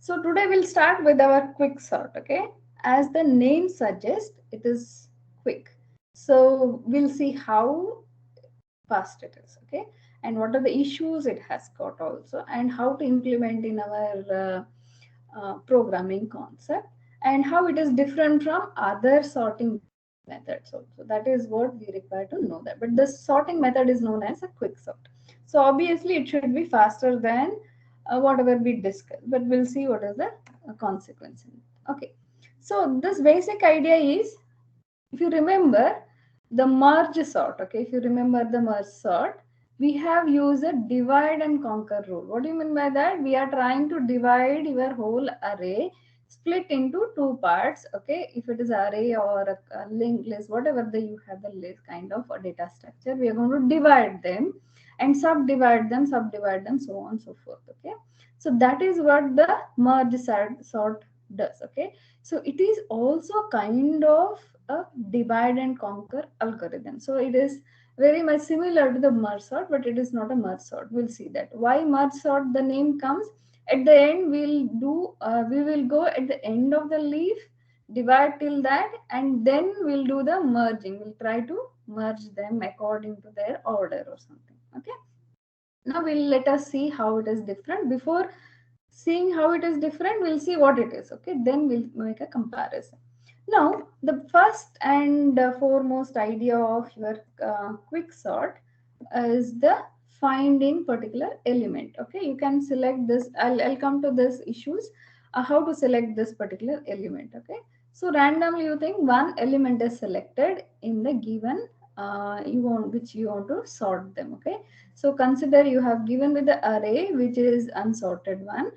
So today we'll start with our quick sort, okay? As the name suggests, it is quick. So we'll see how fast it is, okay? And what are the issues it has got also, and how to implement in our programming concept, and how it is different from other sorting methods also. That is what we require to know that. But this sorting method is known as a quick sort. So obviously it should be faster than whatever we discuss, but we'll see what is the consequence in it. Okay, so this basic idea is, if you remember the merge sort, okay, if you remember the merge sort, we have used a divide and conquer rule. What do you mean by that? We are trying to divide your whole array, split into two parts, okay? If it is array or a linked list, whatever you have the list kind of a data structure, we are going to divide them and subdivide them, so on and so forth, okay? So that is what the merge sort does, okay? So it is also kind of a divide and conquer algorithm. So it is very much similar to the merge sort, but it is not a merge sort. We'll see that. Why merge sort? The name comes at the end. We will go at the end of the leaf, divide till that, and then we'll do the merging. We'll try to merge them according to their order or something. Okay. Now we'll let us see how it is different. Before seeing how it is different, we'll see what it is. Okay, then we'll make a comparison. Now the first and foremost idea of your quick sort is the finding particular element. Okay, you can select this. I'll come to this issues, how to select this particular element. Okay, so randomly you think one element is selected in the given which you want to sort them. Okay, so consider you have given with the array which is unsorted one,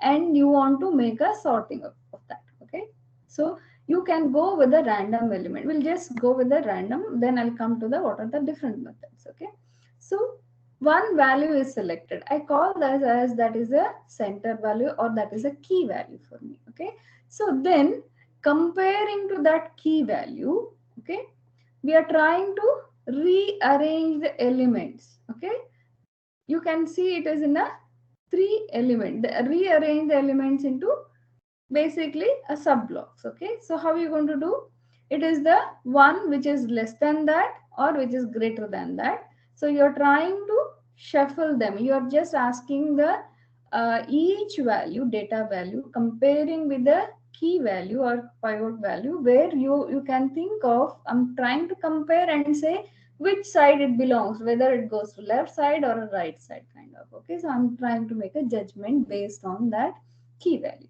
and you want to make a sorting of that. Okay, so you can go with the random element. We'll just go with the random, then I'll come to the what are the different methods. Okay, so one value is selected. I call that as that is a center value, or that is a key value for me. Okay, so then comparing to that key value, okay, we are trying to rearrange the elements. Okay, you can see it is in a three element. Rearrange the elements into basically a sub blocks. Okay, so how are you going to do it? Is the one which is less than that or which is greater than that. So you're trying to shuffle them. You're just asking the each value, data value, comparing with the key value or pivot value, where you can think of, I'm trying to compare and say which side it belongs, whether it goes to left side or a right side kind of. Okay, so I'm trying to make a judgment based on that key value.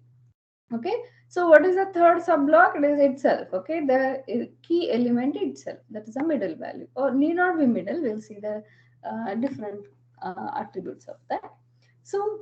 Okay, so what is the third subblock? It is itself. Okay, the key element itself, that is a middle value, or need not be middle. We'll see the different attributes of that. So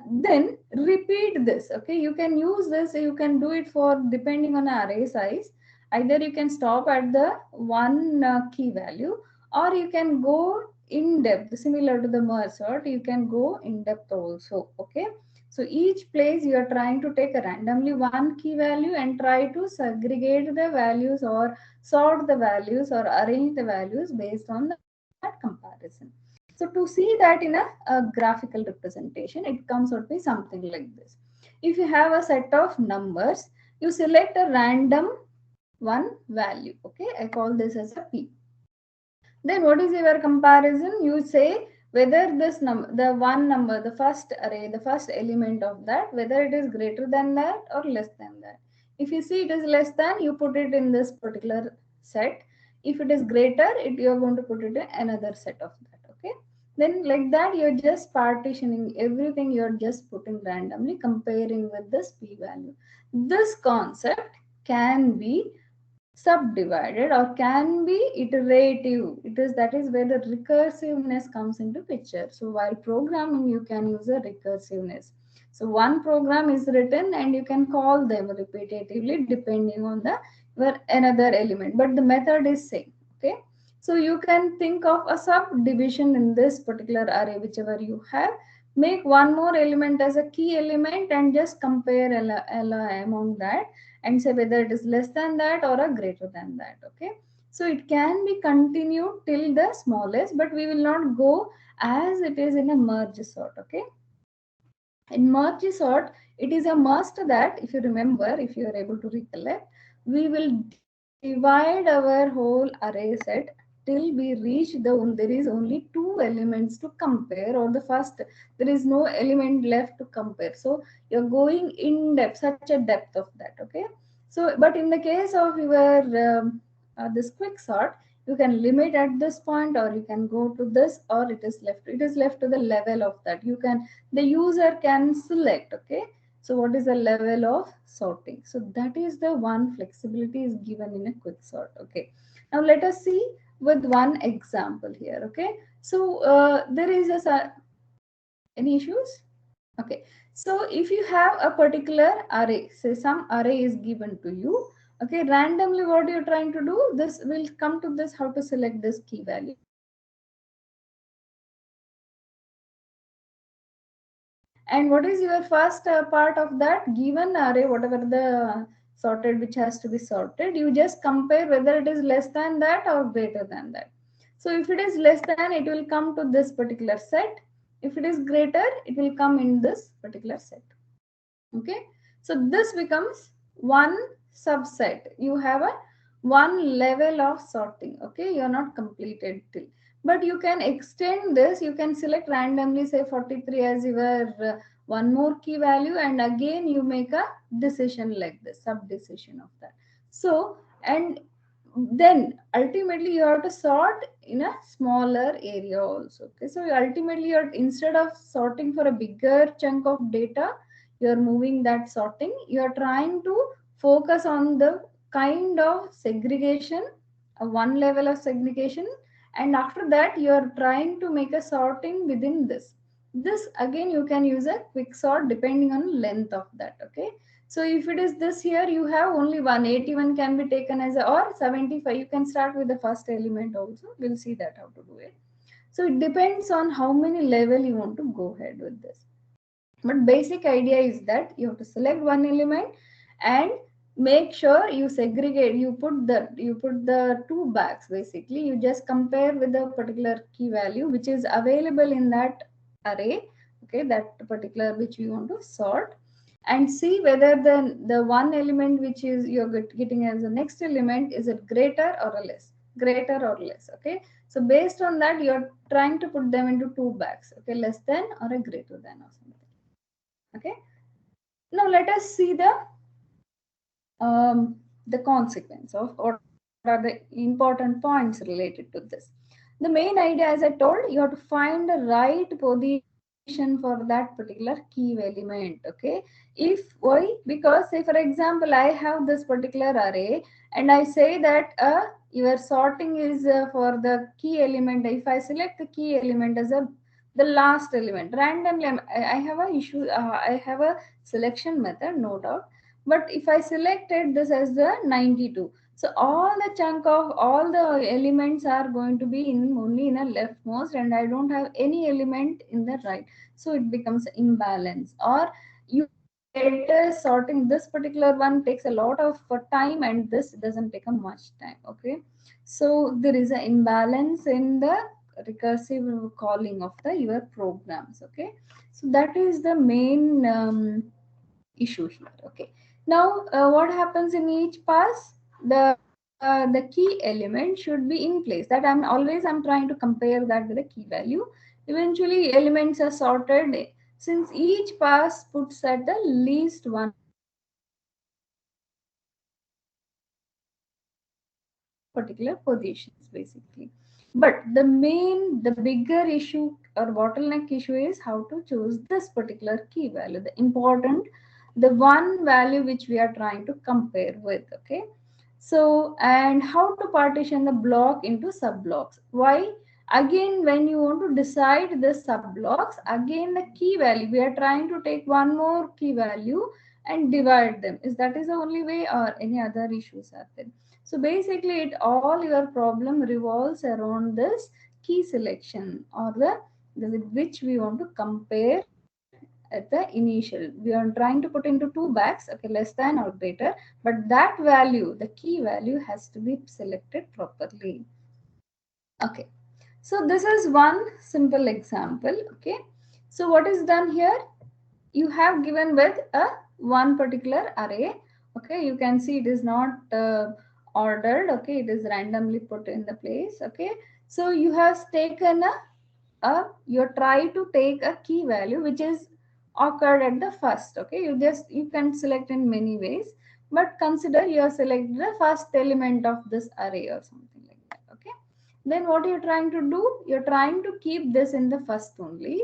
then repeat this. Okay, you can use this, you can do it for depending on array size. Either you can stop at the one key value, or you can go in depth, similar to the merge sort. You can go in depth also. Okay, so each place you are trying to take a randomly one key value and try to segregate the values or sort the values or arrange the values based on that comparison. So to see that in a graphical representation, it comes out to be something like this. If you have a set of numbers, you select a random one value. Okay, I call this as a P. Then what is your comparison? You say whether this number, the one number, the first array, the first element of that, whether it is greater than that or less than that. If you see it is less than, you put it in this particular set. If it is greater, you are going to put it in another set of that. Okay. Then like that, you're just partitioning everything. You're just putting randomly, comparing with this p value. This concept can be subdivided or can be iterative. It is, that is where the recursiveness comes into picture. So while programming, you can use a recursiveness. So one program is written and you can call them repetitively depending on the where another element, but the method is same. Okay, so you can think of a subdivision in this particular array, whichever you have. Make one more element as a key element and just compare among that and say whether it is less than that or a greater than that. Okay, so it can be continued till the smallest, but we will not go as it is in a merge sort. Okay, In merge sort, it is a must that if you remember, if you are able to recollect, we will divide our whole array set till we reach there is only two elements to compare, or the first there is no element left to compare. So you're going in depth, such a depth of that. Okay. So but in the case of your this quick sort, you can limit at this point, or you can go to this, or it is left to the level of that. You can, the user can select. Okay, so what is the level of sorting? So that is the one flexibility is given in a quick sort. Okay, now let us see with one example here. Okay, so there is any issues? Okay, so if you have a particular array, say some array is given to you. Okay, randomly what you're trying to do, this will come to this, how to select this key value. And what is your first part of that given array, whatever the sorted which has to be sorted, you just compare whether it is less than that or greater than that. So if it is less than, it will come to this particular set. If it is greater, it will come in this particular set. Okay, so this becomes one subset. You have a one level of sorting. Okay, you're not completed till, but you can extend this. You can select randomly, say 43 as your one more key value, and again you make a decision like this, sub decision of that. So, and then ultimately you have to sort in a smaller area also. Okay, so ultimately you're, instead of sorting for a bigger chunk of data, you're moving that sorting, you're trying to focus on the kind of segregation, one level of segregation, and after that you're trying to make a sorting within this again you can use a quick sort depending on length of that. Okay, so if it is this here, you have only 181 can be taken as a, or 75, you can start with the first element also. We'll see that how to do it. So it depends on how many level you want to go ahead with this. But basic idea is that you have to select one element and make sure you segregate, you put the two bags. Basically you just compare with the particular key value which is available in that array. Okay, that particular which we want to sort, and see whether the one element which is you're getting as the next element, is it greater or a less, greater or less. Okay, so based on that you're trying to put them into two bags. Okay, less than or a greater than or something. Okay, now let us see the consequence of, or are the important points related to this. The main idea, as I told, you have to find the right position for that particular key element. Okay, if why, because say for example I have this particular array and I say that your sorting is for the key element. If I select the key element as a the last element randomly, I have a issue, I have a selection method, no doubt. But if I selected this as the 92, so all the chunk of all the elements are going to be in only in a leftmost, and I don't have any element in the right. So it becomes imbalance, or you get sorting. This particular one takes a lot of time, and this doesn't take a much time. Okay, so there is an imbalance in the recursive calling of the your programs. Okay, so that is the main issue here. Okay, now what happens in each pass, the key element should be in place. That I'm trying to compare that with the key value. Eventually elements are sorted, since each pass puts at the least one particular positions basically. But the bigger issue or bottleneck issue is how to choose this particular key value, the important, the one value which we are trying to compare with. Okay, so and how to partition the block into sub blocks. Why? Again, when you want to decide the sub blocks, again the key value, we are trying to take one more key value and divide them. Is that is the only way, or any other issues are there? So basically, it all your problem revolves around this key selection, or the with which we want to compare at the initial. We are trying to put into two bags, okay, less than or greater, but that value, the key value, has to be selected properly. Okay, so this is one simple example. Okay, so what is done here? you have given with a one particular array. Okay, you can see it is not ordered. Okay, it is randomly put in the place. Okay, so you have taken you try to take a key value which is occurred at the first. Okay, you can select in many ways, but consider you have selected the first element of this array or something like that. Okay, then what you're trying to do, you're trying to keep this in the first only,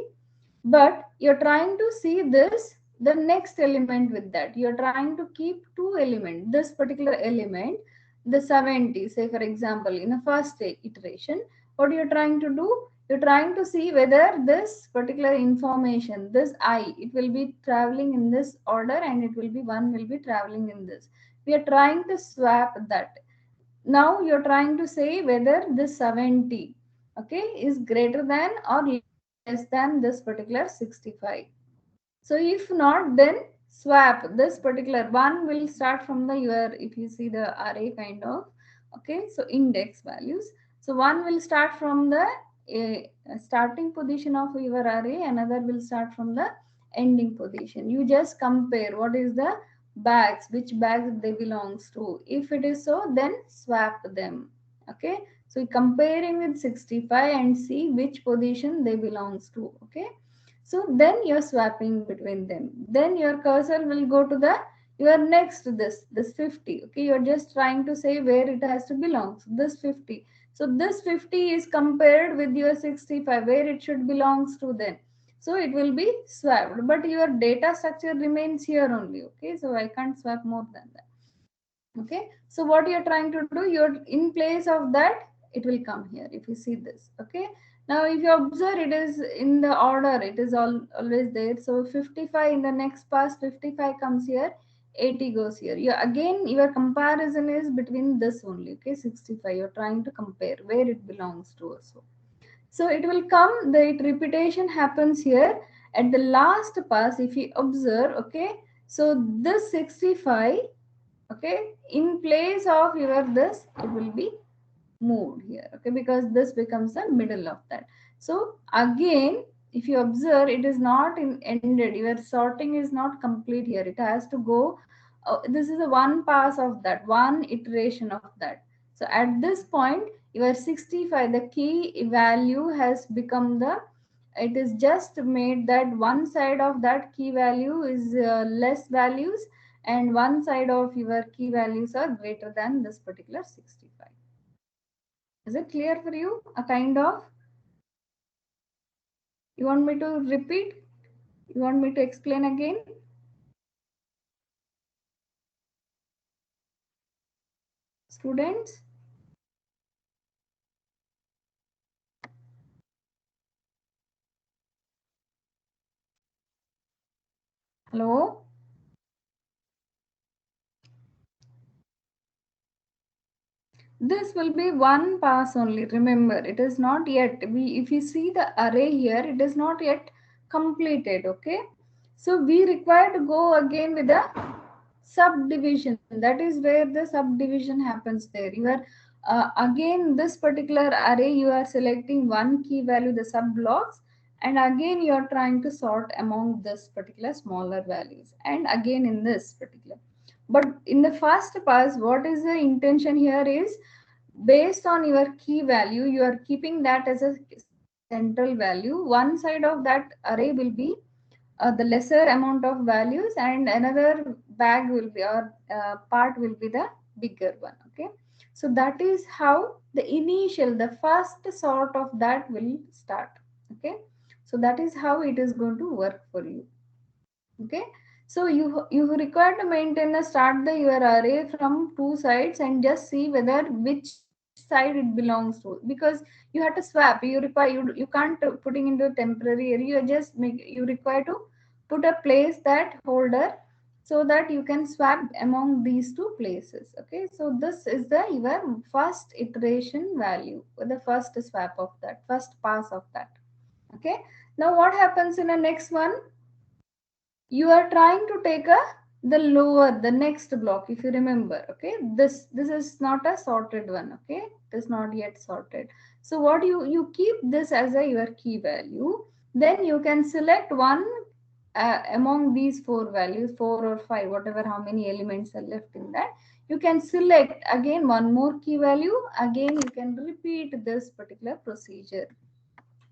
but you're trying to see this the next element with that. You're trying to keep two elements, this particular element, the 70, say for example, in the first iteration. What you're trying to do, you're trying to see whether this particular information, this I, it will be traveling in this order, and it will be one will be traveling in this. We are trying to swap that. Now you're trying to say whether this 70, okay, is greater than or less than this particular 65. So if not, then swap this particular one will start from the your, if you see the array kind of, okay, so index values. So one will start from the starting position of your array, another will start from the ending position. You just compare what is the bags, which bags they belongs to. If it is so, then swap them. Okay, so comparing with 65 and see which position they belongs to. Okay, so then you're swapping between them. Then your cursor will go to the your next this 50. Okay, you're just trying to say where it has to belong. So this 50. So this 50 is compared with your 65, where it should belongs to then. So it will be swapped, but your data structure remains here only. Okay, so I can't swap more than that. Okay, so what you're trying to do, you're in place of that, it will come here if you see this. Okay, now if you observe, it is in the order, it is always there. So 55 in the next pass, 55 comes here, 80 goes here. You again, your comparison is between this only. Okay, 65 you're trying to compare where it belongs to also. So it will come, the repetition happens here at the last pass. If you observe, okay, so this 65, okay, in place of your this, it will be moved here. Okay, because this becomes the middle of that. So again, if you observe, it is not ended, your sorting is not complete here, it has to go. This is a one pass of that, one iteration of that. So at this point, your 65, the key value has become the, it is just made that one side of that key value is less values, and one side of your key values are greater than this particular 65. Is it clear for you? A kind of, you want me to repeat? You want me to explain again? Students? Hello? This will be one pass only. Remember, it is not yet. If you see the array here, it is not yet completed. Okay. So we require to go again with the subdivision. That is where the subdivision happens there. You are again this particular array, you are selecting one key value, the sub blocks, and again you are trying to sort among this particular smaller values, and again in this particular. But in the first pass, what is the intention here is, based on your key value, you are keeping that as a central value. One side of that array will be the lesser amount of values, and another bag will be, or part will be the bigger one. Okay, so that is how the initial, the first sort of that will start. Okay, so that is how it is going to work for you. Okay, so you require to maintain the start the your array from two sides, and just see whether which side it belongs to, because you have to swap. You require, you can't putting into a temporary area. You just make, you require to put a place that holder, so that you can swap among these two places. Okay, so this is the your first iteration value, the first swap of that, first pass of that. Okay, now what happens in the next one, you are trying to take a the lower, the next block. If you remember, okay, this is not a sorted one. Okay, it is not yet sorted. So what you keep this as a your key value, then you can select one among these four values, 4 or 5, whatever, how many elements are left in that, you can select again one more key value. Again, you can repeat this particular procedure.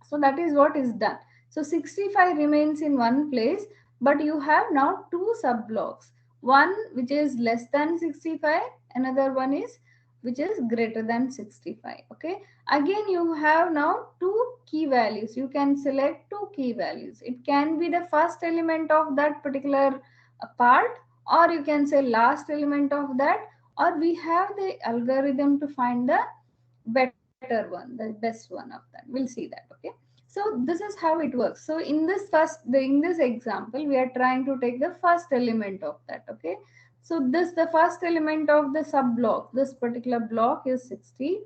So that is what is done. So 65 remains in one place, but you have now two subblocks. One which is less than 65, another one is which is greater than 65. Okay. Again, you have now two key values. You can select two key values. It can be the first element of that particular part, or you can say last element of that, or we have the algorithm to find the better one, the best one of that. We'll see that. Okay. So this is how it works. So in this example, we are trying to take the first element of that. Okay. So the first element of the sub block, this particular block is 60,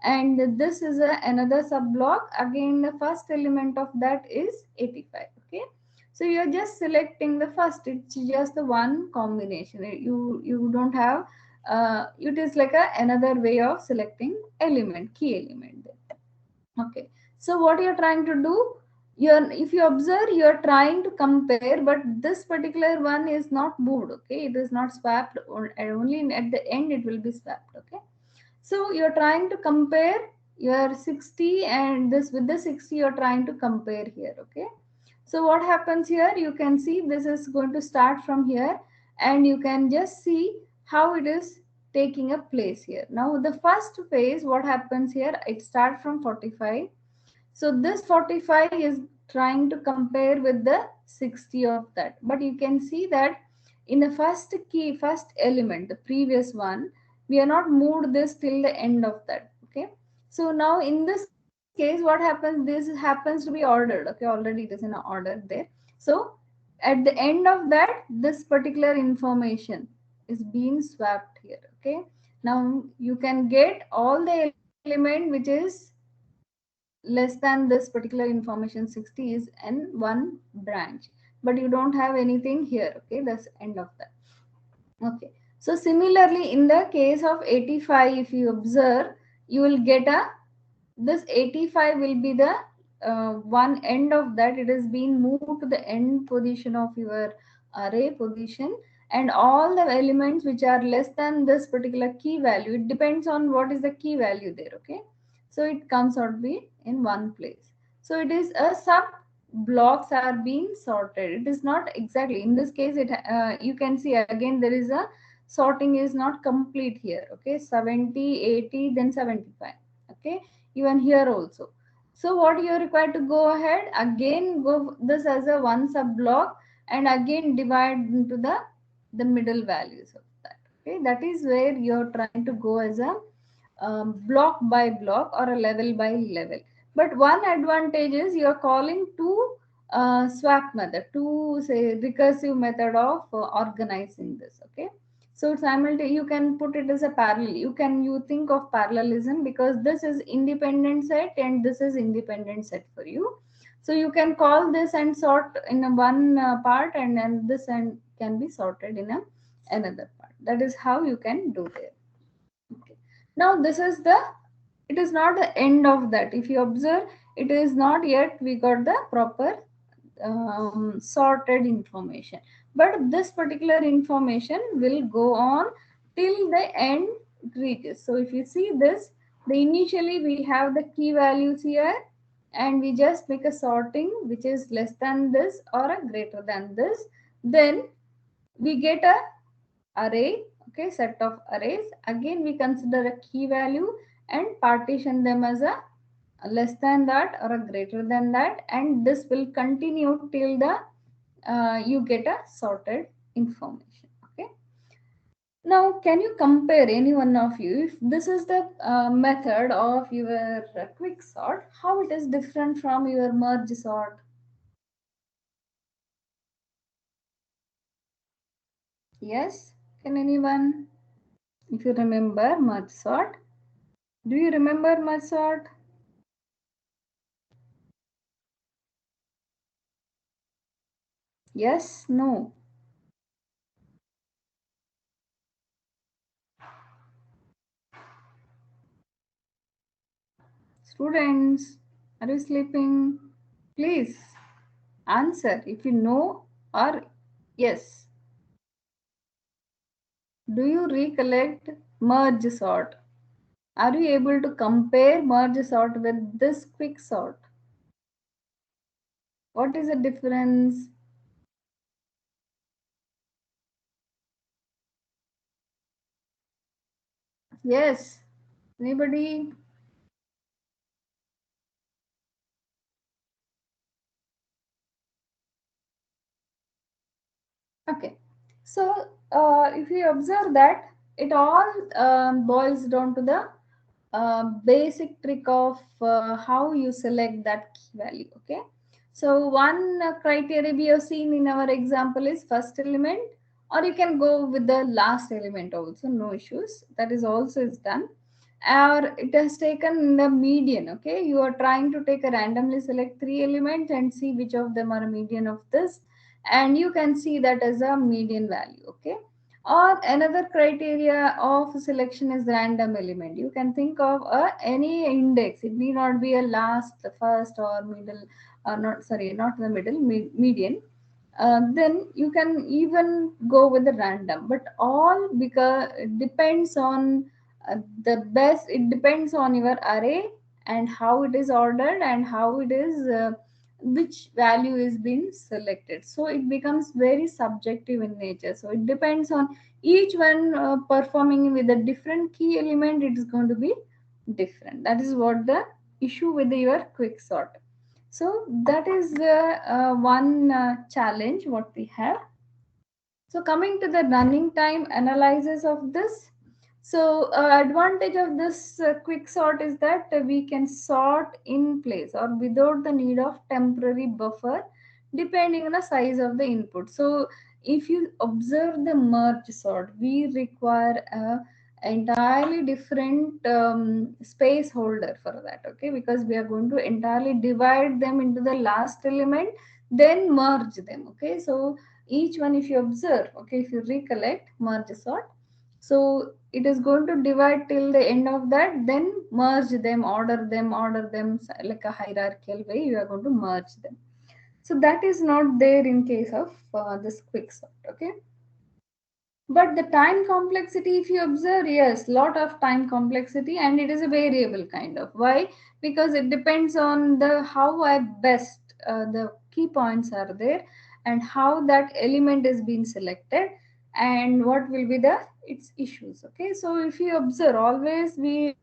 and this is another sub block. Again, the first element of that is 85. Okay. So you're just selecting the first. It's just the one combination. You don't have. It is like another way of selecting key element there. Okay. So what you're trying to do, if you observe, you're trying to compare, but this particular one is not moved. Okay. It is not swapped, or only at the end it will be swapped. Okay. So you're trying to compare your 60 and this with the 60, you're trying to compare here. Okay. So what happens here, you can see this is going to start from here, and you can just see how it is taking a place here. Now the first phase, what happens here, it starts from 45. So this 45 is trying to compare with the 60 of that. But you can see that in the first element, the previous one, we are not moved this till the end of that. Okay. So now in this case, what happens, this happens to be ordered. Okay. Already it is in order there. So at the end of that, this particular information is being swapped here. Okay. Now you can get all the element which is less than this particular information 60 is in one branch, but you don't have anything here. Okay, that's end of that. Okay, so similarly in the case of 85, if you observe, you will get this 85 will be the one end of that. It is being moved to the end position of your array position, and all the elements which are less than this particular key value, it depends on what is the key value there. Okay, so it comes out be in one place. So it is a sub blocks are being sorted. It is not exactly in this case. You can see again there is a sorting is not complete here. Okay, 70, 80, then 75. Okay, even here also. So what you are required to go ahead again, go this as a one sub block, and again divide into the middle values of that. Okay, that is where you're trying to go as a block by block or a level by level. But one advantage is you're calling two swap method, two say recursive method of organizing this. Okay, so simultaneously you can put it as a parallel. You think of parallelism, because this is independent set and this is independent set for you. So you can call this and sort in a one part, and then this and can be sorted in another part. That is how you can do there. Okay. Now this is it is not the end of that. If you observe, it is not yet we got the proper sorted information. But this particular information will go on till the end reaches. So if you see this, initially we have the key values here, and we just make a sorting which is less than this or a greater than this. Then we get a array, okay, set of arrays. Again, we consider a key value and partition them as a less than that or a greater than that, and this will continue till the you get a sorted information. Okay. Now, can you compare, any one of you, if this is the method of your quick sort, how it is different from your merge sort? Yes, can anyone, if you remember merge sort, do you remember merge sort? Yes, no. Students, are you sleeping? Please answer. If you know, Or yes, do you recollect merge sort? Are you able to compare merge sort with this quick sort? What is the difference? Yes. Anybody? Okay. So if you observe that, it all boils down to the basic trick of how you select that key value. Okay. So one criteria we have seen in our example is first element, or you can go with the last element also, no issues. That is also is done. Or it has taken the median. Okay, you are trying to take a randomly select three elements and see which of them are a median of this, and you can see that as a median value. Okay, or another criteria of selection is random element. You can think of any index. It need not be a last, the first, or middle, or not. Sorry, not the middle, median. Then you can even go with the random. But all because it depends on the best. It depends on your array and how it is ordered and how it is. Which value is being selected, so it becomes very subjective in nature. So it depends on each one performing with a different key element. It is going to be different. That is what the issue with your quick sort. So that is one challenge what we have. So coming to the running time analysis of this, so advantage of this quick sort is that we can sort in place or without the need of temporary buffer depending on the size of the input. So if you observe the merge sort, we require a entirely different space holder for that. Okay, because we are going to entirely divide them into the last element, then merge them. Okay, so each one, if you observe, okay, if you recollect merge sort, so it is going to divide till the end of that, then merge them, order them like a hierarchical way. You are going to merge them. So that is not there in case of this quick sort. Okay, but the time complexity, if you observe, yes, lot of time complexity, and it is a variable kind of. Why? Because it depends on the how I best the key points are there, and how that element is being selected, and what will be the its issues. Okay, so if you observe, always we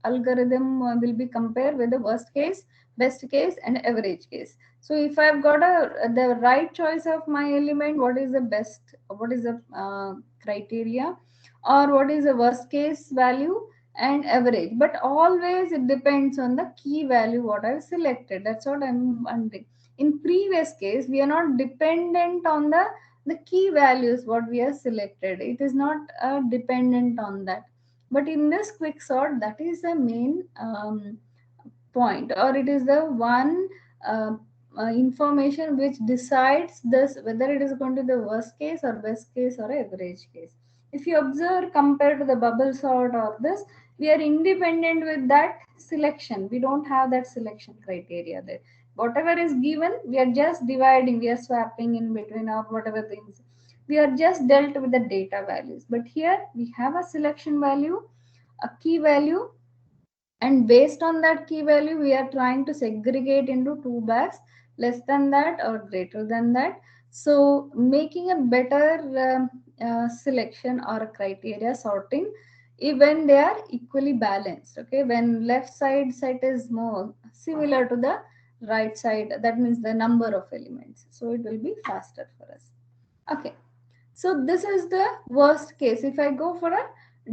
algorithm will be compared with the worst case, best case, and average case. So if I've got a the right choice of my element, what is the best, what is the criteria, or what is the worst case value and average. But always it depends on the key value what I've selected. That's what I'm wondering. In previous case, we are not dependent on the key values what we have selected. It is not dependent on that. But in this quick sort, that is the main point, or it is the one uh, information which decides this whether it is going to be the worst case or best case or average case. If you observe compared to the bubble sort or this, we are independent with that selection. We don't have that selection criteria there. Whatever is given, we are just dividing, we are swapping in between or whatever things. We are just dealt with the data values. But here we have a selection value, a key value, and based on that key value we are trying to segregate into two bags, less than that or greater than that. So making a better selection or a criteria sorting when they are equally balanced. Okay, when left side set is more similar to the right side, that means the number of elements, so it will be faster for us. Okay, so this is the worst case. If I go for a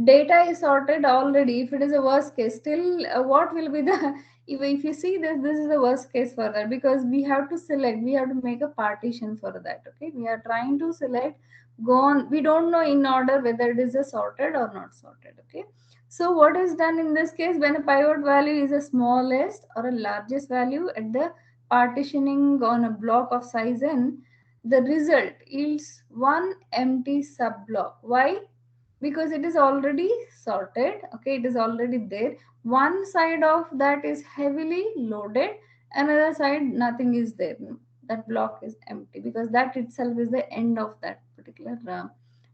data is sorted already, if it is a worst case, still what will be the if you see this, this is the worst case for that, because we have to select, we have to make a partition for that. Okay, we are trying to select, go on, we don't know in order whether it is a sorted or not sorted. Okay, so what is done in this case, when a pivot value is a smallest or a largest value at the partitioning on a block of size n, the result yields one empty subblock. Why? Because it is already sorted. Okay, it is already there. One side of that is heavily loaded, another side nothing is there. that block is empty, because that itself is the end of that particular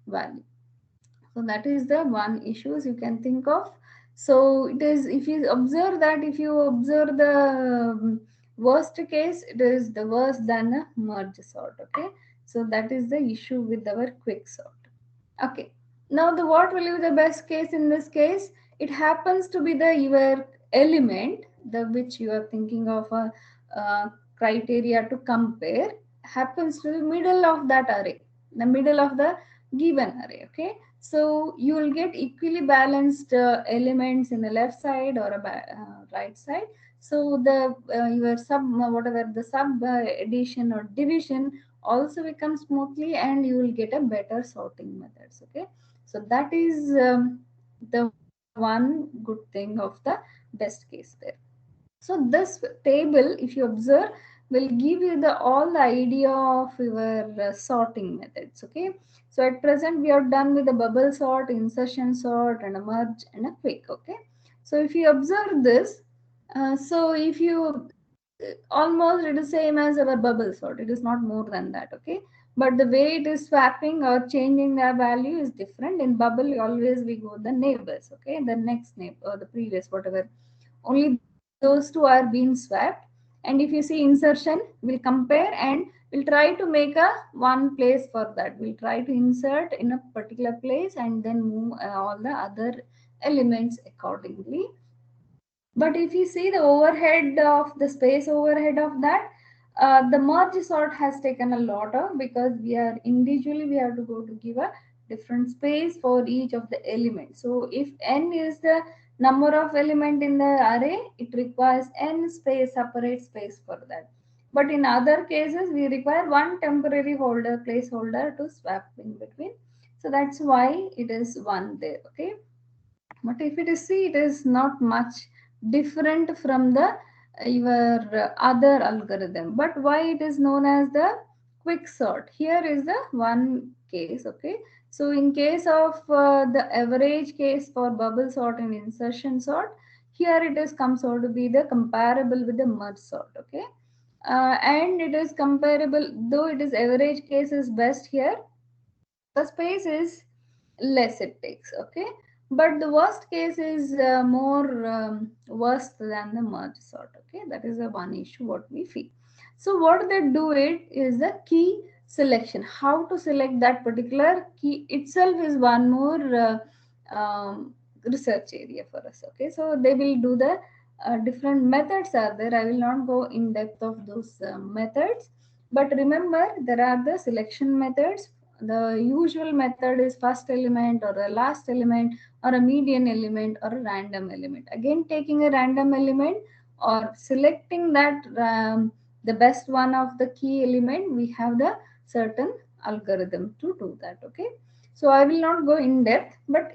value. So that is the one issues you can think of. So it is, if you observe that, if you observe the worst case, it is the worse than a merge sort. Okay, so that is the issue with our quick sort. Okay, now the what will be the best case in this case? It happens to be the your element, the which you are thinking of a criteria to compare, happens to be middle of that array, the middle of the given array. Okay, so you will get equally balanced elements in the left side or a right side. So the your sub whatever the sub addition or division also becomes smoothly, and you will get a better sorting methods. Okay, so that is the one good thing of the best case there. So this table, if you observe, will give you the all the idea of your sorting methods. Okay, so at present we are done with the bubble sort, insertion sort, and a merge and a quick. Okay, so if you observe this, so if you almost it is same as our bubble sort, it is not more than that. Okay, but the way it is swapping or changing the value is different. In bubble always we go the neighbors. Okay, the next neighbor or the previous whatever, only those two are being swapped. And if you see insertion, we'll compare and we'll try to make a one place for that. We'll try to insert in a particular place and then move all the other elements accordingly. But if you see the overhead of the space overhead of that, the merge sort has taken a lot of, because we are individually we have to go to give a different space for each of the elements. So if n is the number of element in the array, it requires n space, separate space for that. But in other cases, we require one temporary holder, placeholder to swap in between. So that's why it is one there. Okay. But if it is see, it is not much different from the your other algorithm. But why it is known as the quick sort? Here is the one case. Okay, so in case of the average case for bubble sort and insertion sort, here it is comes out to be the comparable with the merge sort. Okay, and it is comparable, though it is average case is best here, the space is less it takes. Okay, but the worst case is more worse than the merge sort. Okay, that is the one issue what we feel. So what they do it is the key selection, how to select that particular key itself is one more research area for us. Okay, so they will do the different methods are there. I will not go in depth of those methods, but remember there are the selection methods. The usual method is first element or a last element or a median element or a random element. Again, taking a random element or selecting that the best one of the key element, we have the certain algorithm to do that. Okay, so I will not go in depth, but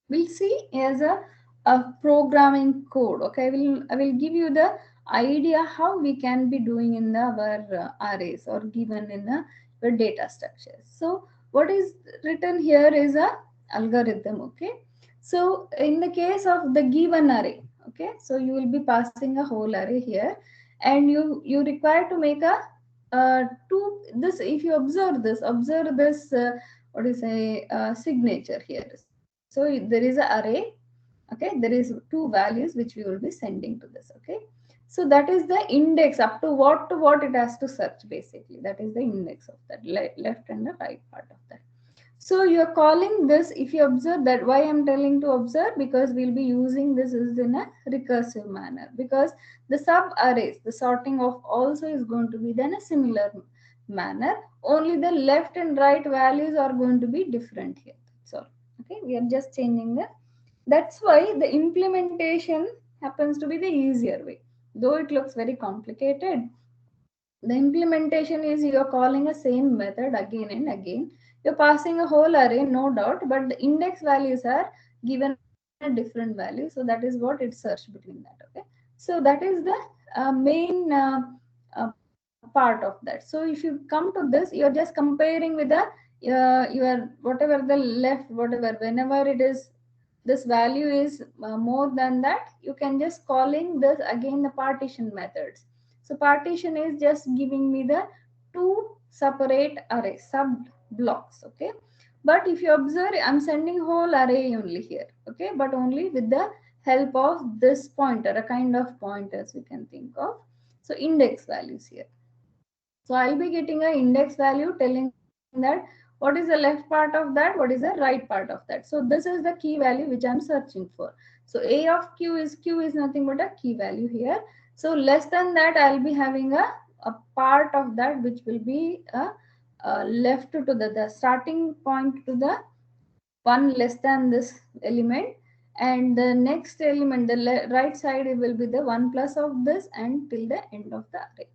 we'll see as a programming code. Okay, I will give you the idea how we can be doing in our arrays or given in the data structures. So what is written here is a algorithm. Okay, so in the case of the given array, okay, so you will be passing a whole array here, and you require to make a two this. If you observe this what is a signature here. So there is an array. Okay, there is two values which we will be sending to this. Okay, so that is the index up to what it has to search. Basically that is the index of that left and the right part of that. So you are calling this, if you observe that, why I'm telling to observe, because we'll be using this is in a recursive manner, because the sub arrays, the sorting of also is going to be then a similar manner, only the left and right values are going to be different here. So okay, we are just changing the, that's why the implementation happens to be the easier way, though it looks very complicated. The implementation is you are calling a same method again and again. You're passing a whole array, no doubt, but the index values are given a different value. So that is what it searched between that. Okay. So that is the main part of that. So if you come to this, you're just comparing with the your whatever the left, whatever, whenever it is this value is more than that, you can just calling this again the partition methods. So partition is just giving me the two separate array sub blocks. Okay, but if you observe, I'm sending whole array only here. Okay, but only with the help of this pointer, a kind of pointers we can think of. So index values here. So I'll be getting an index value telling that what is the left part of that, what is the right part of that. So this is the key value which I'm searching for. So A of Q is nothing but a key value here. So less than that, I'll be having a part of that which will be left to the starting point to the one less than this element, and the next element, the right side, it will be the one plus of this and till the end of the array.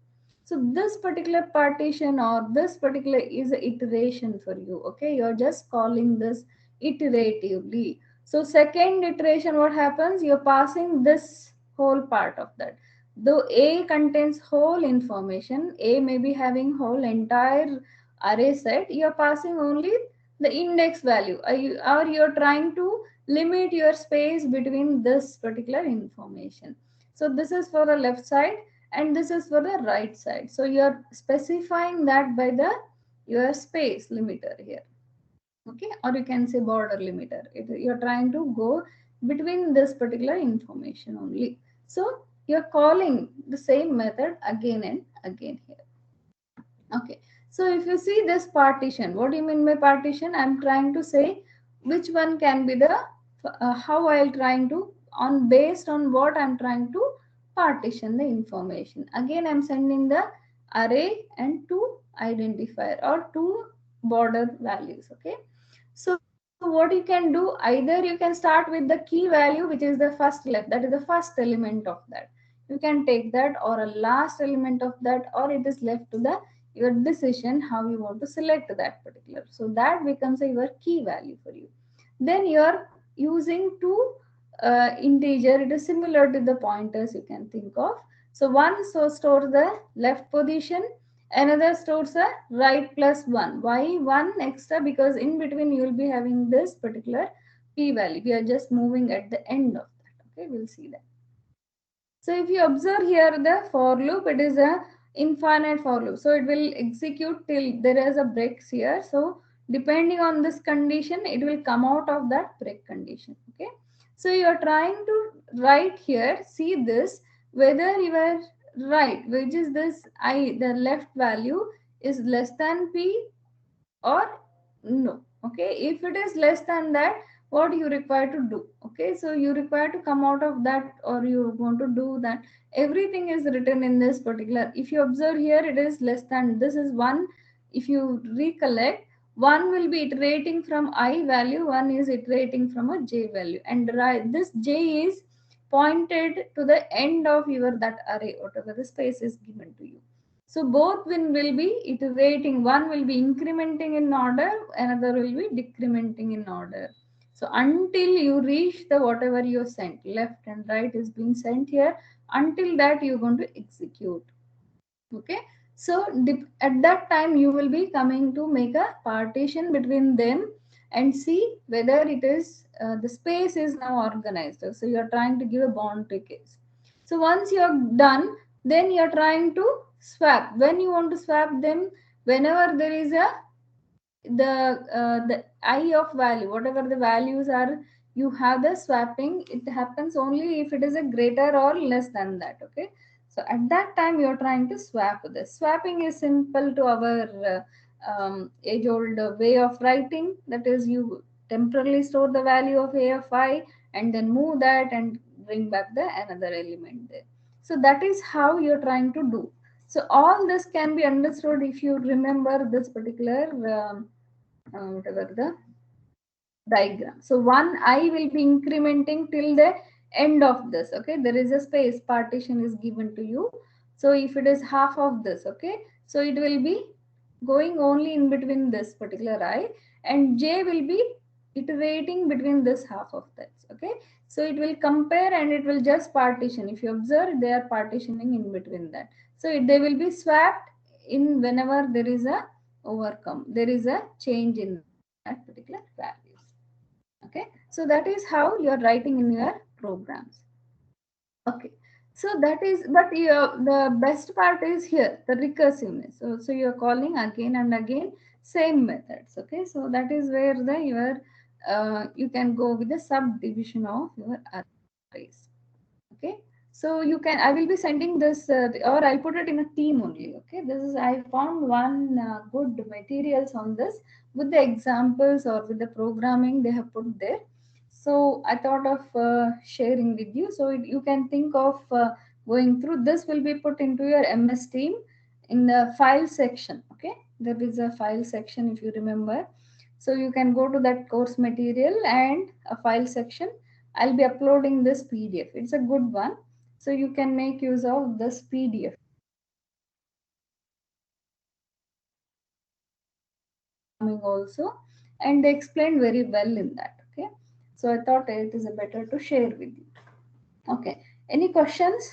So this particular partition or this particular is a iteration for you. Okay, you're just calling this iteratively. So second iteration, what happens, you're passing this whole part of that. Though A contains whole information, A may be having whole entire array set, you're passing only the index value, or you're trying to limit your space between this particular information. So this is for the left side and this is for the right side. So you're specifying that by the your space limiter here. Okay, or you can say border limiter. You're trying to go between this particular information only. So you're calling the same method again and again here. Okay, so if you see this partition, what do you mean by partition? I'm trying to say which one can be the how I'll trying to on based on what I'm trying to partition the information. Again, I'm sending the array and two identifier or two border values. Okay, so what you can do, either you can start with the key value, which is the first left, that is the first element of that. You can take that or a last element of that, or it is left to the your decision how you want to select that particular. So that becomes a your key value for you. Then you are using two integer. It is similar to the pointers you can think of. So one so stores the left position, another stores a right plus one. Why one extra? Because in between you will be having this particular p value. We are just moving at the end of that. Okay, we'll see that. So if you observe here the for loop, it is a infinite for loop. So it will execute till there is a breaks here. So depending on this condition, it will come out of that break condition. Okay. So you are trying to write here, see this, whether you are right, which is this I, the left value is less than P or no. Okay, if it is less than that, what you require to do? Okay, so you require to come out of that, or you want to do that. Everything is written in this particular. If you observe here, it is less than, this is one. If you recollect, one will be iterating from I value, one is iterating from a j value, and right, this j is pointed to the end of your that array, whatever the space is given to you. So both will be iterating. One will be incrementing in order, another will be decrementing in order. So until you reach the whatever you sent, left and right is being sent here, until that you're going to execute. Okay. So at that time you will be coming to make a partition between them and see whether it is the space is now organized. So you're trying to give a boundary case. So once you're done, then you're trying to swap. When you want to swap them, whenever there is a the I of value, whatever the values are, you have the swapping. It happens only if it is a greater or less than that. Okay, so at that time you're trying to swap this. Swapping is simple to our age old way of writing, that is you temporarily store the value of a of I and then move that and bring back the another element there. So that is how you're trying to do. So all this can be understood if you remember this particular whatever the diagram. So one I will be incrementing till the end of this. Okay, there is a space partition is given to you. So if it is half of this, okay, so it will be going only in between this particular I, and j will be iterating between this half of that. Okay, so it will compare and it will just partition. If you observe, they are partitioning in between that. So they will be swapped in whenever there is a overcome, there is a change in that particular values. Okay, so that is how you are writing in your programs. Okay, So that is, but the best part is here, the recursiveness. So you're calling again and again same methods. Okay, so that is where the your you can go with the subdivision of your arrays. Okay, so you can, I will be sending this or I'll put it in a team only. Okay, this is, I found one good materials on this with the examples or with the programming they have put there. So I thought of sharing with you, so you can think of going through. This will be put into your MS team in the file section. Okay, there is a file section if you remember, so you can go to that course material and a file section. I'll be uploading this PDF. It's a good one. So you can make use of this PDF also. And they explained very well in that. Okay. So I thought it is a better to share with you. Okay. Any questions?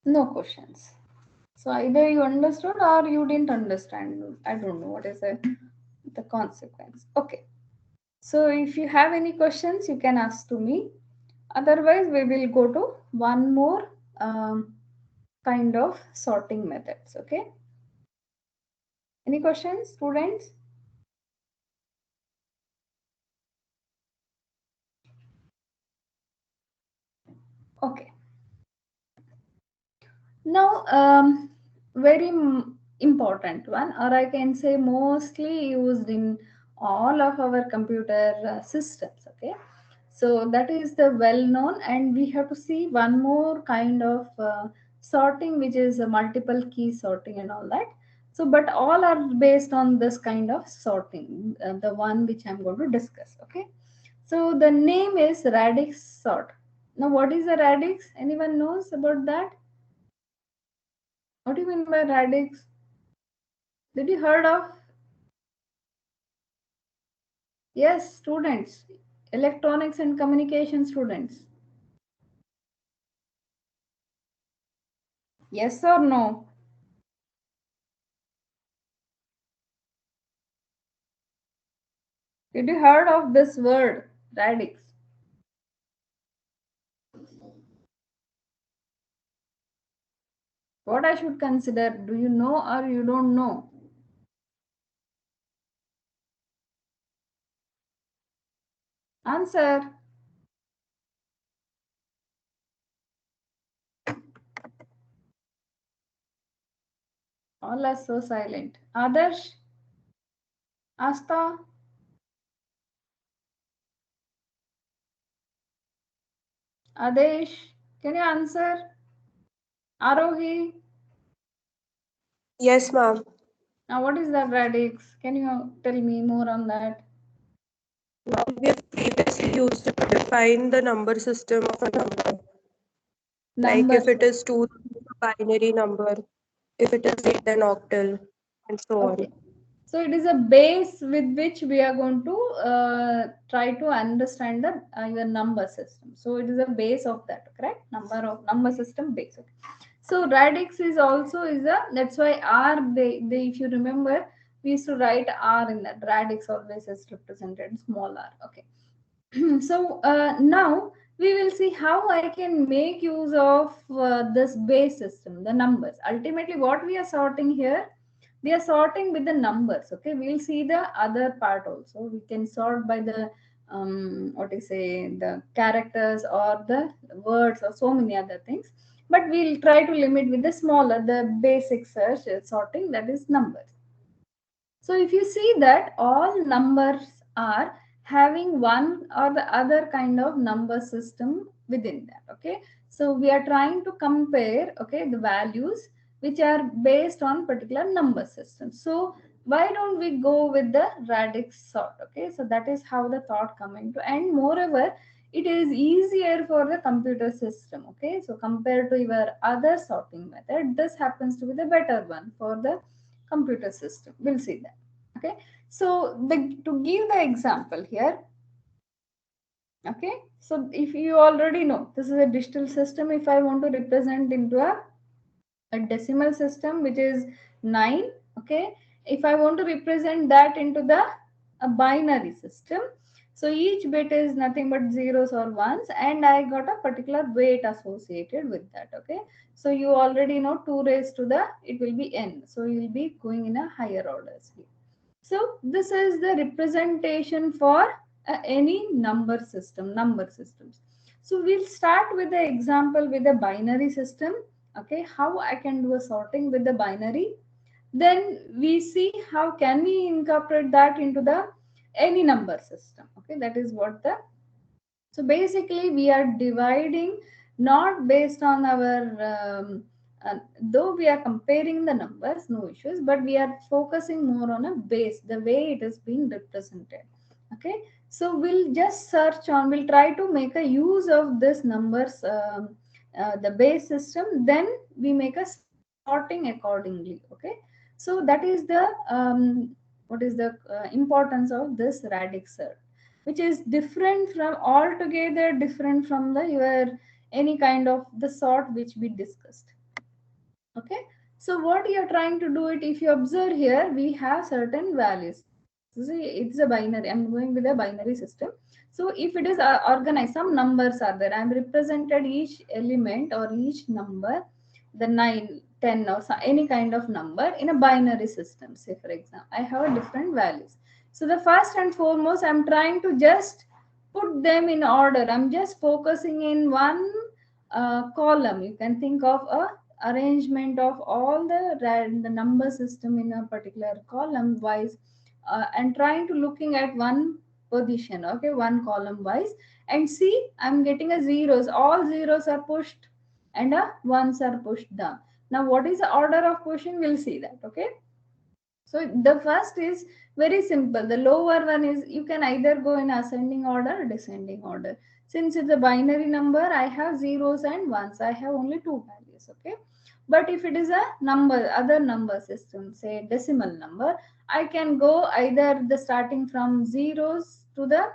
No questions. So either you understood or you didn't understand. I don't know what is the consequence. Okay. So if you have any questions, you can ask to me. Otherwise, we will go to one more kind of sorting methods. Okay. Any questions, students? Okay. Now, very important one, or I can say mostly used in all of our computer systems. Okay. So that is the well known, and we have to see one more kind of sorting, which is a multiple key sorting and all that. So, but all are based on this kind of sorting, the one which I'm going to discuss. Okay. So the name is radix sort. Now, what is a radix? Anyone knows about that? What do you mean by radix? Did you heard of? Yes, students, electronics and communication students. Yes or no? Did you heard of this word, radix? What I should consider? Do you know or you don't know? Answer. All are so silent. Adarsh, Asta, Adesh, can you answer? Arohi, Yes, ma'am. now what is that radix? Can you tell me more on that? We have previously used it to define the number system of a number. Like if Numbers. it is 2, a binary number. If it is 8, then octal, and so Okay. on. So it is a base with which we are going to try to understand the your number system. So it is a base of that, correct? Number system base. Okay. So radix is also is a, that's why R, they if you remember, we used to write R in that. Radix always is represented small r. Okay. So now we will see how I can make use of this base system, the numbers. Ultimately, what we are sorting here, we are sorting with the numbers. Okay, we'll see the other part also. We can sort by the what you say, the characters or the words or so many other things. But we'll try to limit with the smaller, the basic search sorting, that is numbers. So if you see that all numbers are having one or the other kind of number system within that. Okay. So we are trying to compare, okay, the values which are based on particular number system. So why don't we go with the radix sort? Okay. So that is how the thought coming to, and moreover, it is easier for the computer system. Okay. So compared to your other sorting method, this happens to be the better one for the computer system. We'll see that. Okay. So to give the example here, okay, so if you already know this is a digital system, if I want to represent into a decimal system which is 9, okay, if I want to represent that into the a binary system, So each bit is nothing but zeros or ones, and I got a particular weight associated with that. Okay, so you already know 2 raised to the, it will be n, so you will be going in a higher orders here. So this is the representation for any number systems. So we'll start with the example with the binary system. Okay, how I can do a sorting with the binary. Then we see how can we incorporate that into the any number system. Okay, that is what the, so basically we are dividing not based on our though we are comparing the numbers, no issues, but we are focusing more on a base, the way it is being represented. Okay, so we'll just search on, we'll try to make a use of this numbers, the base system, then we make a sorting accordingly. Okay, so that is the what is the importance of this radix search, which is different from, altogether different from the your any kind of the sort which we discussed. Okay, so what you're trying to do it, if you observe here, we have certain values. See, it's a binary, I'm going with a binary system. So if it is organized, some numbers are there, I'm represented each element or each number, the 9, 10, or any kind of number in a binary system. Say for example, I have a different values. So the first and foremost, I'm trying to just put them in order. I'm just focusing in one column. You can think of a arrangement of all the number system in a particular column wise, and trying to looking at one position. Okay, one column wise, and see, I'm getting a zeros, all zeros are pushed and ones are pushed down. Now what is the order of pushing, we'll see that. Okay, so the first is very simple. The lower one is, you can either go in ascending order or descending order. Since it's a binary number, I have zeros and ones. I have only two values. Okay. But if it is a number, other number system, say decimal number, I can go either the starting from zeros to the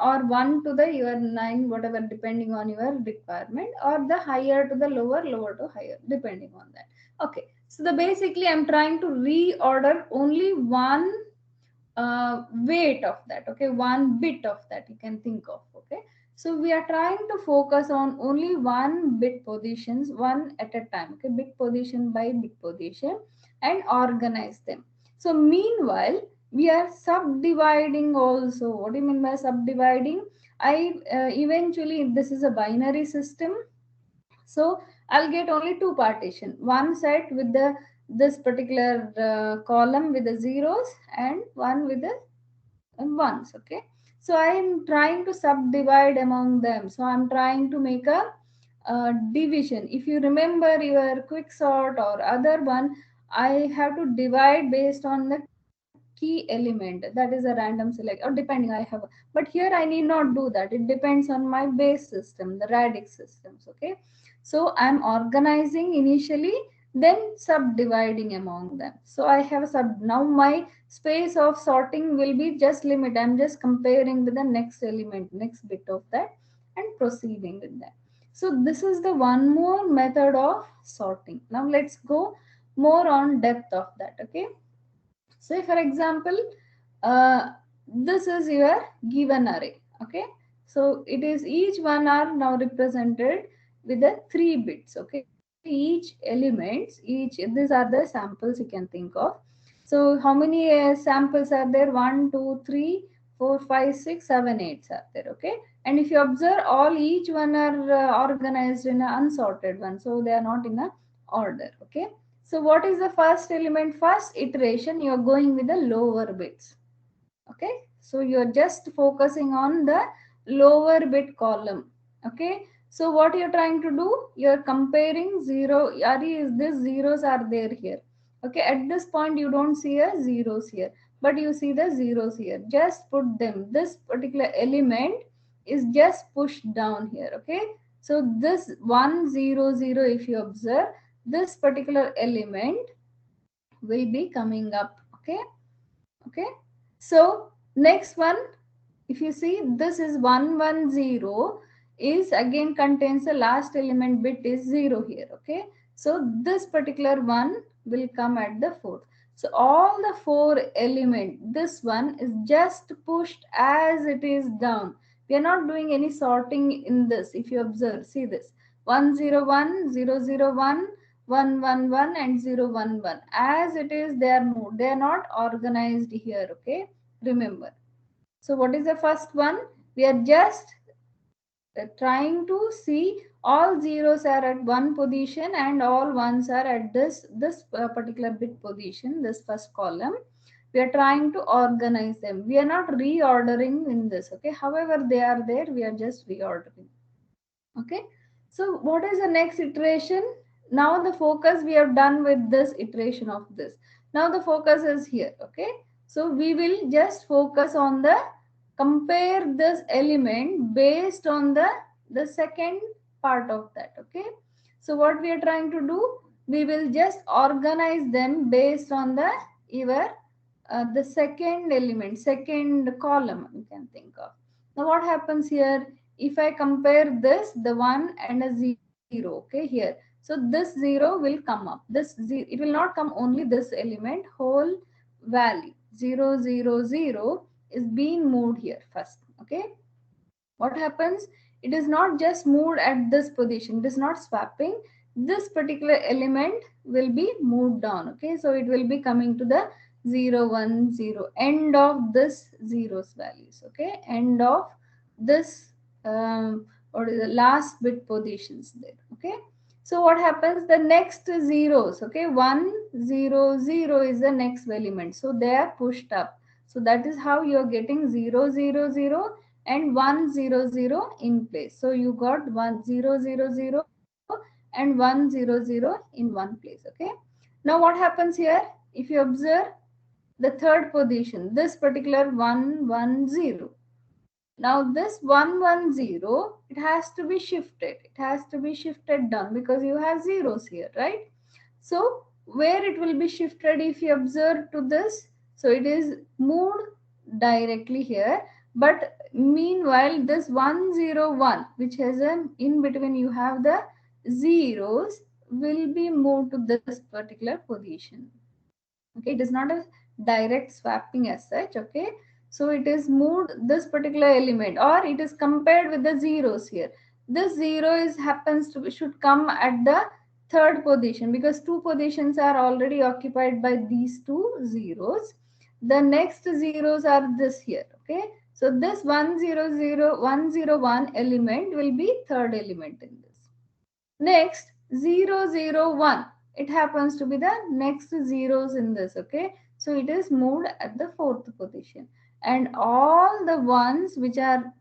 or 1 to the your 9, whatever, depending on your requirement, or the higher to the lower, lower to higher, depending on that. Okay, so the basically I'm trying to reorder only one weight of that. Okay, one bit of that you can think of. Okay, so we are trying to focus on only one bit positions, one at a time. Okay, bit position by bit position, and organize them. So meanwhile we are subdividing also. What do you mean by subdividing? I eventually, this is a binary system, so I'll get only two partition, one set with the this particular column with the zeros, and one with the ones. Okay, so I am trying to subdivide among them. So I'm trying to make a division. If you remember your quick sort or other one, I have to divide based on the key element, that is a random select, or depending I have. But here I need not do that, it depends on my base system, the radix systems. Okay, so I'm organizing initially, then subdividing among them. So I have sub, now my space of sorting will be just limit, I'm just comparing with the next element, next bit of that, and proceeding with that. So this is the one more method of sorting. Now let's go more on depth of that. Okay, say for example, this is your given array. Okay, so it is, each one are now represented with the 3 bits. Okay, each elements, each, these are the samples you can think of. So how many samples are there? 1, 2, 3, 4, 5, 6, 7, 8 are there. Okay, and if you observe, all each one are organized in an unsorted one, so they are not in a order. Okay, so what is the first element? First iteration, you are going with the lower bits. Okay, so you are just focusing on the lower bit column. Okay, so what you are trying to do? You are comparing zero. Is this zeros are there here? Okay, at this point you don't see a zeros here, but you see the zeros here. Just put them. This particular element is just pushed down here. Okay, so this 1 0 0, if you observe, this particular element will be coming up. Okay, okay, so next one, if you see, this is 110, is again contains the last element bit is 0 here. Okay, so this particular one will come at the fourth. So all the 4 element, this one is just pushed as it is down. We are not doing any sorting in this. If you observe, see this 101, 001, 111 and 011. As it is, they are moved. They are not organized here. Okay, remember. So what is the first one? We are just trying to see all zeros are at one position and all ones are at this particular bit position, this first column. We are trying to organize them. We are not reordering in this. Okay, however they are there, we are just reordering. Okay, so what is the next iteration? Now the focus, we have done with this iteration of this. Now the focus is here. Okay, so we will just focus on the compare this element based on the second part of that. Okay, so what we are trying to do, we will just organize them based on the your the second element, second column you can think of. Now what happens here, if I compare this, the 1 and a 0, okay, here, so this 0 will come up, it will not come only this element, whole value 000 is being moved here first. Okay, what happens, it is not just moved at this position, it is not swapping, this particular element will be moved down. Okay, so it will be coming to the 010, end of this zeros values. Okay, end of this what is the last bit positions there. Okay, so what happens, the next zeros, okay, 100 is the next element, so they are pushed up. So that is how you are getting 000 and 100 in place. So you got 1000 and 100 in one place. Okay, now what happens here, if you observe the third position, this particular 110, now this 110, it has to be shifted, it has to be shifted down because you have zeros here, right? So where it will be shifted, if you observe to this, so it is moved directly here, but meanwhile this 101, which has a in between you have the zeros, will be moved to this particular position. Okay, it is not a direct swapping as such. Okay, so it is moved this particular element, or it is compared with the zeros here. This zero is happens to be, should come at the third position because two positions are already occupied by these two zeros. The next zeros are this here. Okay, so this 101 element will be third element in this. Next, 001. It happens to be the next zeros in this. Okay, so it is moved at the fourth position, and all the ones which are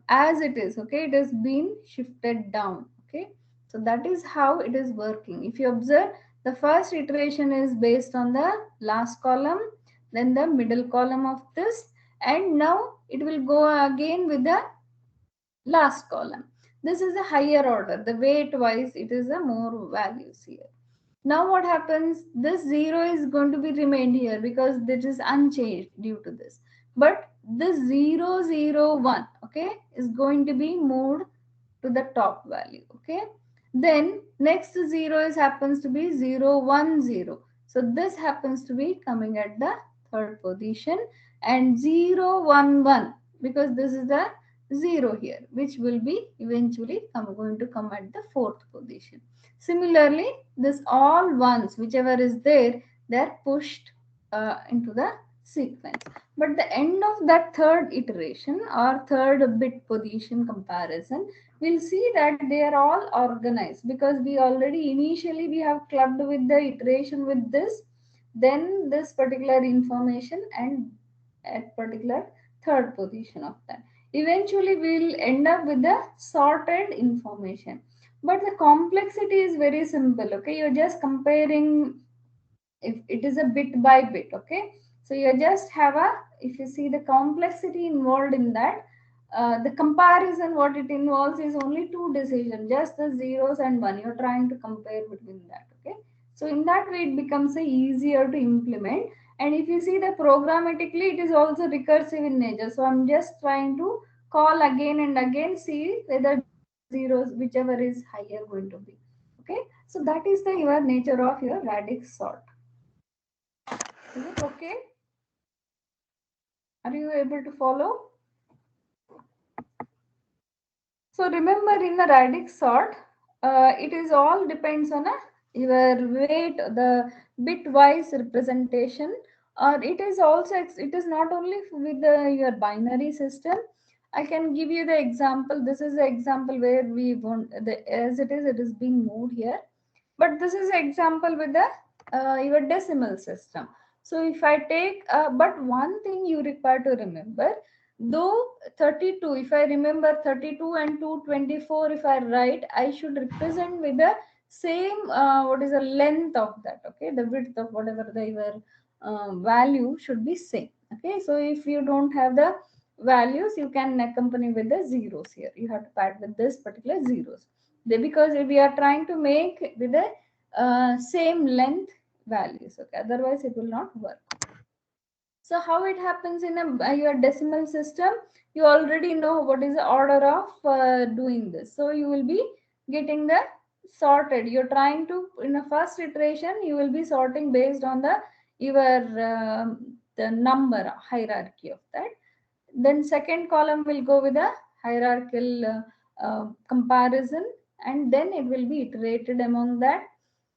as it is. Okay, it has been shifted down. Okay, so that is how it is working. If you observe, the first iteration is based on the last column, then the middle column of this, and now it will go again with the last column. This is a higher order. The weight wise, it is a more values here. Now what happens? This 0 is going to be remained here because this is unchanged due to this. But this 001, okay, is going to be moved to the top value. Okay. Then next 0 is happens to be 010. So this happens to be coming at the third position, and 011, because this is the 0 here, which will be eventually going to come at the fourth position. Similarly, this all ones, whichever is there, they are pushed into the sequence. But the end of that third iteration or third bit position comparison, we'll see that they are all organized because we already initially we have clubbed with the iteration with this, then this particular information, and at particular third position of that. Eventually, we'll end up with the sorted information. But the complexity is very simple. Okay, you're just comparing if it is a bit by bit. Okay, so you just have a, if you see the complexity involved in that, the comparison what it involves is only two decisions, just the zeros and one, you're trying to compare between that. Okay, so in that way it becomes easier to implement. And if you see the programmatically, it is also recursive in nature, so I'm just trying to call again and again, see whether zeros, whichever is higher going to be. Okay, so that is the your nature of your radix sort. Is it okay? Are you able to follow? So remember, in the radix sort, it is all depends on your weight, the bitwise representation, or it is also it is not only with your binary system. I can give you the example. This is the example where we want as it is being moved here. But this is an example with the your decimal system. So if I take, but one thing you require to remember, though 32, if I remember 32 and 224, if I write, I should represent with the same, what is the length of that, okay? The width of whatever the your value should be same, okay? So if you don't have the values, you can accompany with the zeros here. You have to pad with this particular zeros. Because we are trying to make with the same length values, okay? Otherwise, it will not work. So how it happens in your decimal system, you already know what is the order of doing this. So you will be getting the sorted. You're trying to, in the first iteration, you will be sorting based on the the number hierarchy of that. Then second column will go with a hierarchical comparison, and then it will be iterated among that.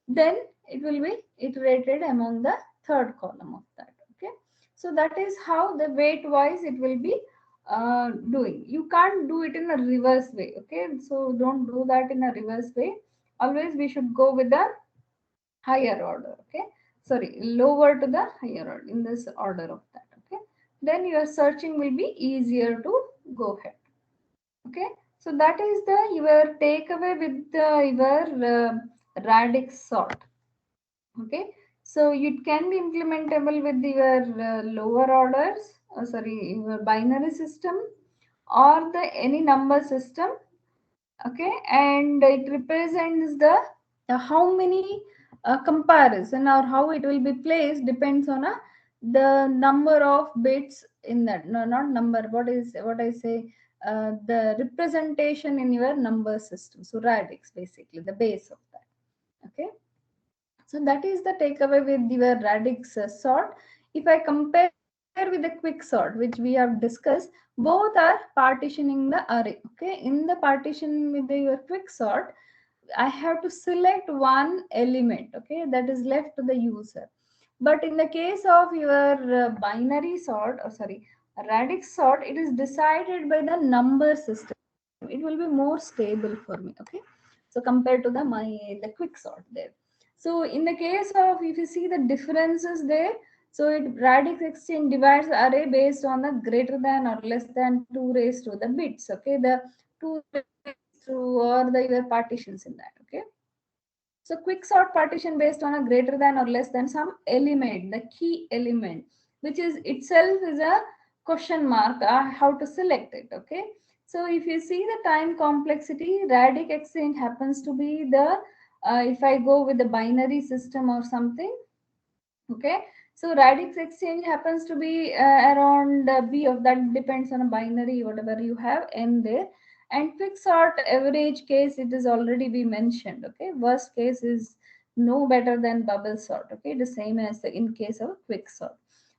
Then it will be iterated among the third column of that, okay? So that is how the weight wise it will be doing. You can't do it in a reverse way, okay? So don't do that in a reverse way. Always we should go with the higher order, okay? Sorry, lower to the higher order, in this order of that, okay? Then your searching will be easier to go ahead, okay? So that is the your takeaway with your radix sort, okay? So it can be implementable with your lower orders, sorry, your binary system or the any number system, okay? And it represents the how many comparison or how it will be placed depends on the number of bits in that. No, not number, what I say, the representation in your number system. So radix, basically the base of that, okay? So that is the takeaway with your radix sort. If I compare with the quick sort, which we have discussed, both are partitioning the array. Okay, in the partition with your quick sort, I have to select one element, okay, that is left to the user. But in the case of your binary sort, or sorry, radix sort, it is decided by the number system. It will be more stable for me, okay? So compared to the quick sort there. So in the case of, if you see the differences there, so it radix exchange divides the array based on the greater than or less than 2 raised to the bits, okay? The 2 raised to or the your partitions in that, okay? So quick sort partition based on a greater than or less than some element, the key element, which is itself is a question mark, how to select it, okay? So if you see the time complexity, radix exchange happens to be the, if I go with the binary system or something, okay? So radix exchange happens to be around b of that, depends on a binary whatever you have n there. And quick sort average case, it is already be mentioned, okay? Worst case is no better than bubble sort, okay? The same as in case of quick sort.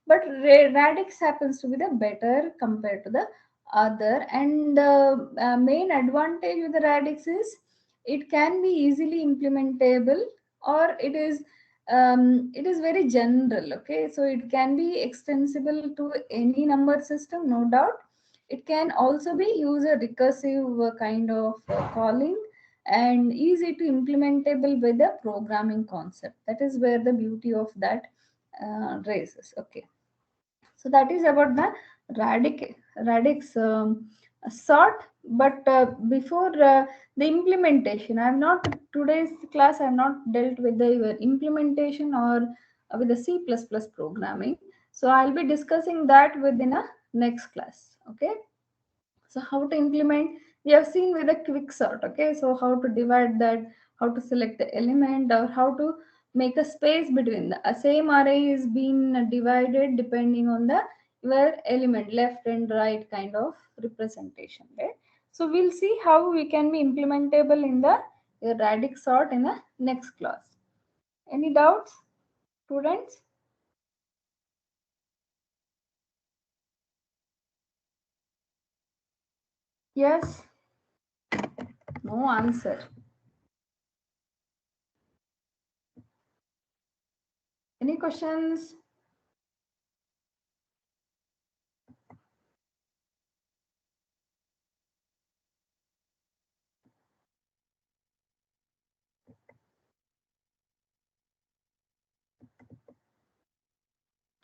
But radix happens to be the better compared to the other. And the main advantage with the radix is it can be easily implementable, or it is very general, okay? So it can be extensible to any number system, no doubt. It can also be use a recursive kind of calling, and easy to implementable with the programming concept. That is where the beauty of that raises, okay? So that is about the radix sort. But before the implementation, I have not, today's class I have not dealt with the implementation or with the C++ programming. So I'll be discussing that within a next class, okay? So how to implement, we have seen with a quick sort, okay? So how to divide that, how to select the element, or how to make a space between the same array is being divided depending on the your element, left and right kind of representation, right? So we'll see how we can be implementable in the radix sort in the next class. Any doubts, students? Yes. No answer. Any questions?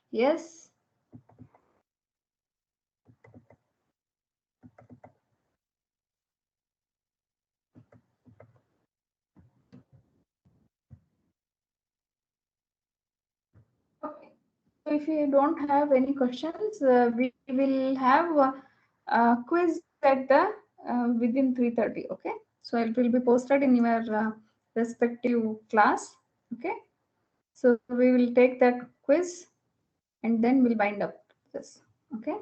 Yes. Okay. So if you don't have any questions, we will have a quiz at the within 3:30. Okay. So it will be posted in your respective class. Okay. So we will take that quiz and then we'll bind up this. Okay.